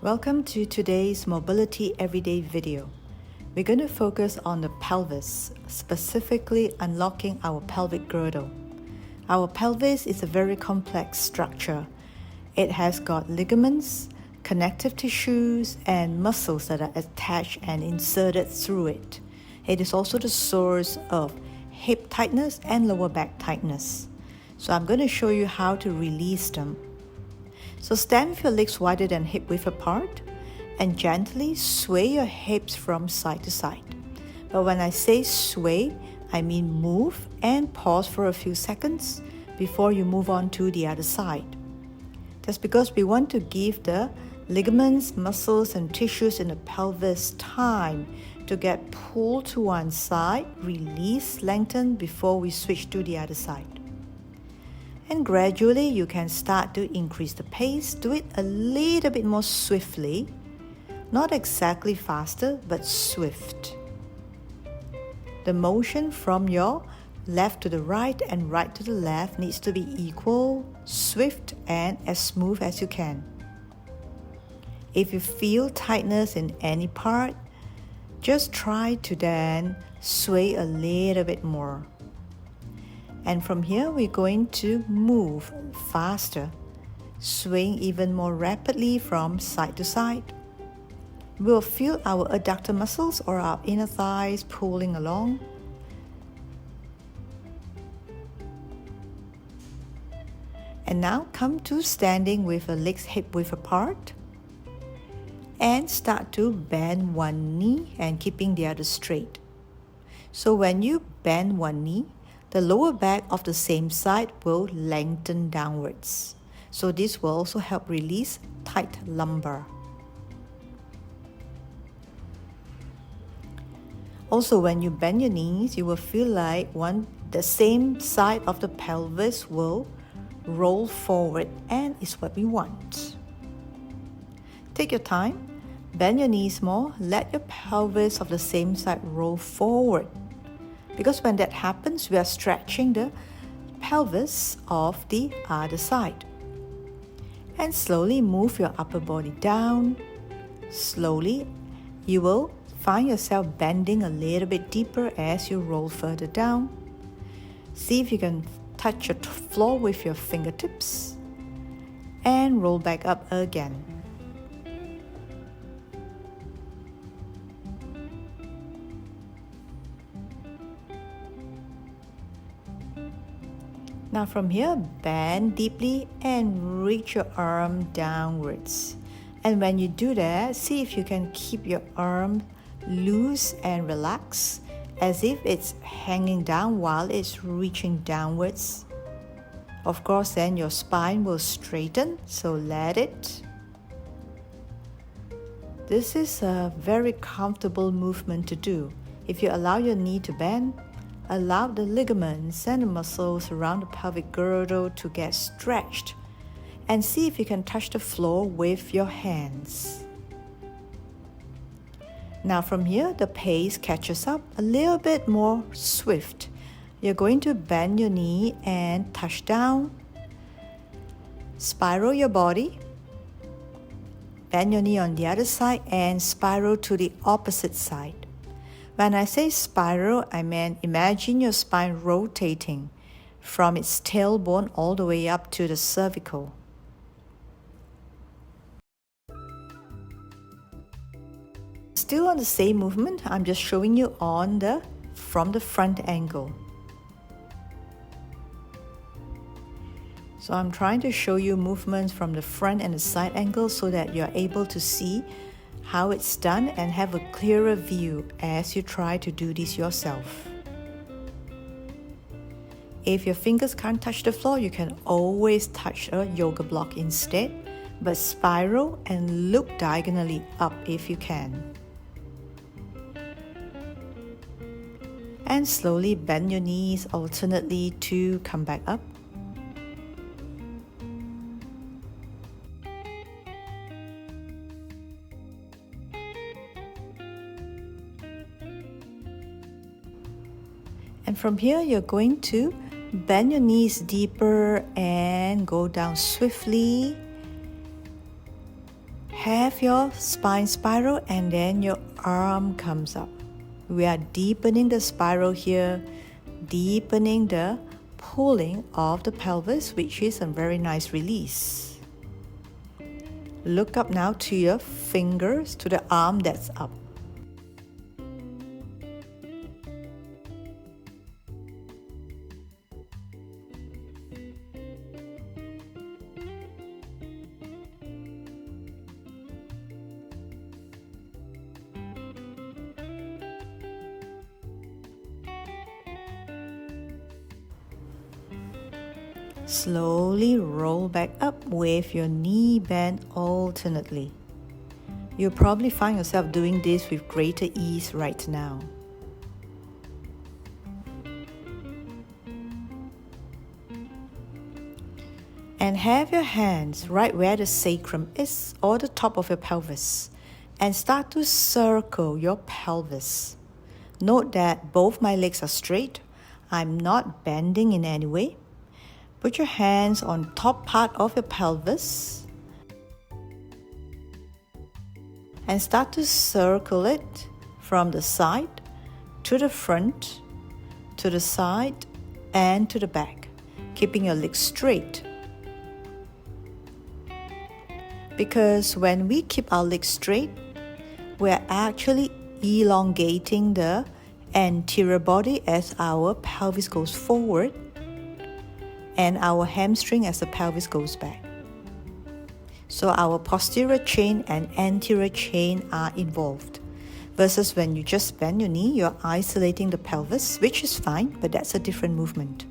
Welcome to today's Mobility Everyday video. We're going to focus on the pelvis, specifically unlocking our pelvic girdle. Our pelvis is a very complex structure. It has got ligaments, connective tissues, and muscles that are attached and inserted through it. It is also the source of hip tightness and lower back tightness. So I'm going to show you how to release them. So stand with your legs wider than hip width apart and gently sway your hips from side to side. But when I say sway, I mean move and pause for a few seconds before you move on to the other side. That's because we want to give the ligaments, muscles, and tissues in the pelvis time to get pulled to one side, release, lengthen before we switch to the other side. And gradually you can start to increase the pace. Do it a little bit more swiftly. Not exactly faster, but swift. The motion from your left to the right and right to the left needs to be equal, swift, and as smooth as you can. If you feel tightness in any part, just try to then sway a little bit more. And from here, we're going to move faster, swaying even more rapidly from side to side. We'll feel our adductor muscles or our inner thighs pulling along. And now come to standing with the legs hip width apart. And start to bend one knee and keeping the other straight. So when you bend one knee, the lower back of the same side will lengthen downwards. So this will also help release tight lumbar. Also, when you bend your knees, you will feel like the same side of the pelvis will roll forward, and is what we want. Take your time, bend your knees more, let your pelvis of the same side roll forward. Because when that happens, we are stretching the pelvis of the other side. And slowly move your upper body down. Slowly, you will find yourself bending a little bit deeper as you roll further down. See if you can touch your floor with your fingertips. And roll back up again. Now from here, bend deeply and reach your arm downwards. And when you do that, see if you can keep your arm loose and relaxed, as if it's hanging down while it's reaching downwards. Of course, then your spine will straighten, so let it. This is a very comfortable movement to do. If you allow your knee to bend, allow the ligaments and the muscles around the pelvic girdle to get stretched, and see if you can touch the floor with your hands. Now from here, the pace catches up a little bit more swift. You're going to bend your knee and touch down. Spiral your body. Bend your knee on the other side and spiral to the opposite side. When I say spiral, I mean imagine your spine rotating from its tailbone all the way up to the cervical. Still on the same movement, I'm just showing you from the front angle. So I'm trying to show you movements from the front and the side angle so that you're able to see how it's done and have a clearer view as you try to do this yourself. If your fingers can't touch the floor, you can always touch a yoga block instead, but spiral and look diagonally up if you can. And slowly bend your knees alternately to come back up. And from here, you're going to bend your knees deeper and go down swiftly. Have your spine spiral and then your arm comes up. We are deepening the spiral here, deepening the pulling of the pelvis, which is a very nice release. Look up now to your fingers, to the arm that's up. Slowly roll back up with your knee bent alternately. You'll probably find yourself doing this with greater ease right now. And have your hands right where the sacrum is or the top of your pelvis and start to circle your pelvis. Note that both my legs are straight. I'm not bending in any way. Put your hands on top part of your pelvis and start to circle it from the side to the front, to the side and to the back, keeping your legs straight. Because when we keep our legs straight, we're actually elongating the anterior body as our pelvis goes forward and our hamstring as the pelvis goes back. So our posterior chain and anterior chain are involved. Versus when you just bend your knee, you're isolating the pelvis, which is fine, but that's a different movement.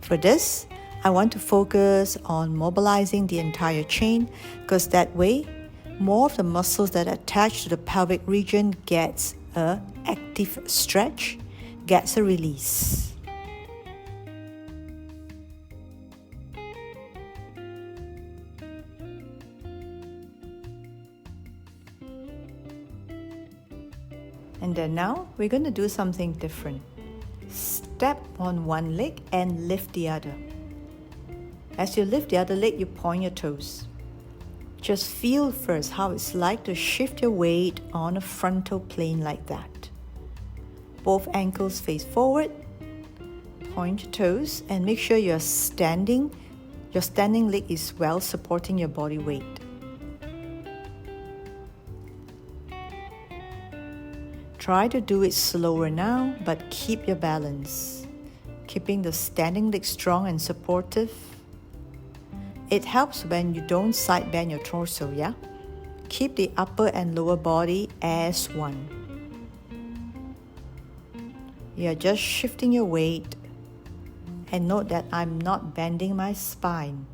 For this, I want to focus on mobilizing the entire chain, because that way, more of the muscles that are attached to the pelvic region gets an active stretch, gets a release. And then now, we're going to do something different. Step on one leg and lift the other. As you lift the other leg, you point your toes. Just feel first how it's like to shift your weight on a frontal plane like that. Both ankles face forward. Point your toes and make sure your standing leg is well supporting your body weight. Try to do it slower now, but keep your balance. Keeping the standing leg strong and supportive. It helps when you don't side bend your torso, yeah? Keep the upper and lower body as one. You're just shifting your weight. And note that I'm not bending my spine,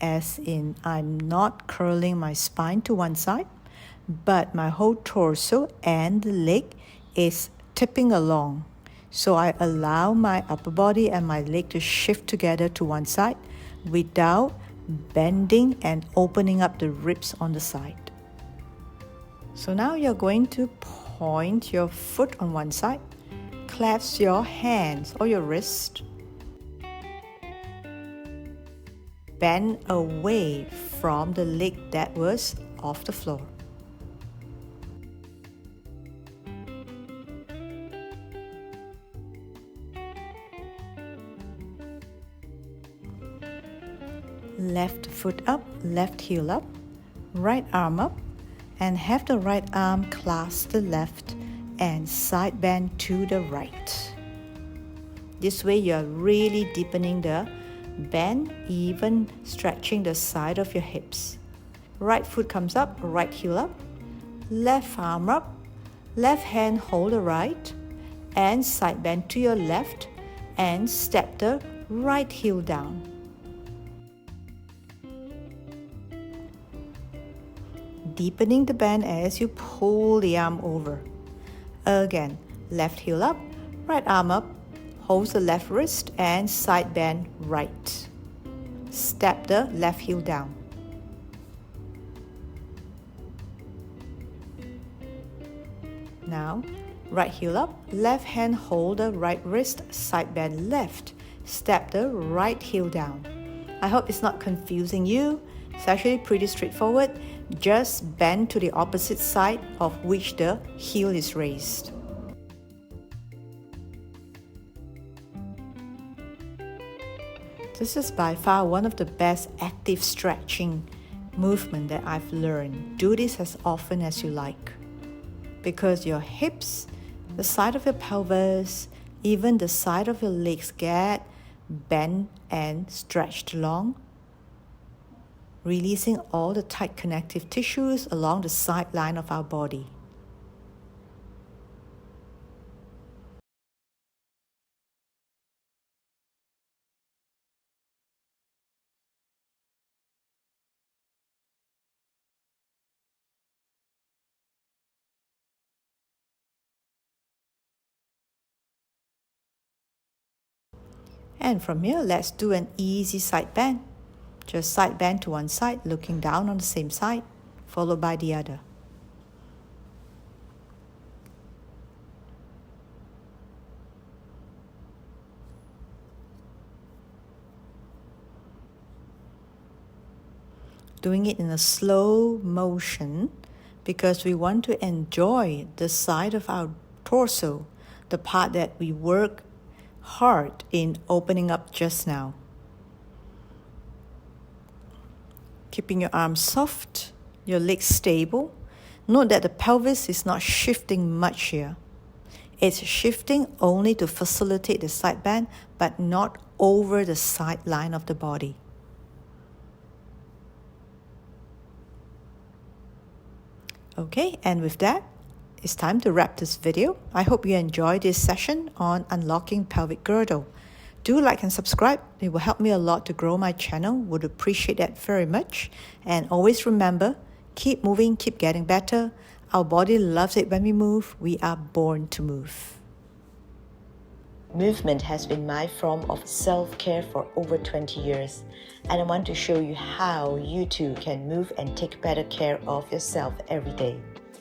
as in I'm not curling my spine to one side, but my whole torso and the leg is tipping along. So I allow my upper body and my leg to shift together to one side without bending and opening up the ribs on the side. So now you're going to point your foot on one side, clasp your hands or your wrist, bend away from the leg that was off the floor. Left foot up, left heel up, right arm up, and have the right arm clasp the left and side bend to the right. This way you're really deepening the bend, even stretching the side of your hips. Right foot comes up, right heel up, left arm up, left hand hold the right, and side bend to your left, and step the right heel down. Deepening the bend as you pull the arm over. Again, left heel up, right arm up, holds the left wrist and side bend right. Step the left heel down. Now, right heel up, left hand hold the right wrist, side bend left. Step the right heel down. I hope it's not confusing you. It's actually pretty straightforward. Just bend to the opposite side of which the heel is raised. This is by far one of the best active stretching movement that I've learned. Do this as often as you like, because your hips, the side of your pelvis, even the side of your legs get bent and stretched along, releasing all the tight connective tissues along the sideline of our body. And from here, let's do an easy side bend. Just side bend to one side, looking down on the same side, followed by the other. Doing it in a slow motion because we want to enjoy the side of our torso, the part that we work hard in opening up just now. Keeping your arms soft, your legs stable. Note that the pelvis is not shifting much here. It's shifting only to facilitate the side bend, but not over the side line of the body. Okay, and with that, it's time to wrap this video. I hope you enjoyed this session on unlocking pelvic girdle. Do like and subscribe. It will help me a lot to grow my channel. Would appreciate that very much. And always remember, keep moving, keep getting better. Our body loves it when we move. We are born to move. Movement has been my form of self-care for over 20 years. And I want to show you how you too can move and take better care of yourself every day.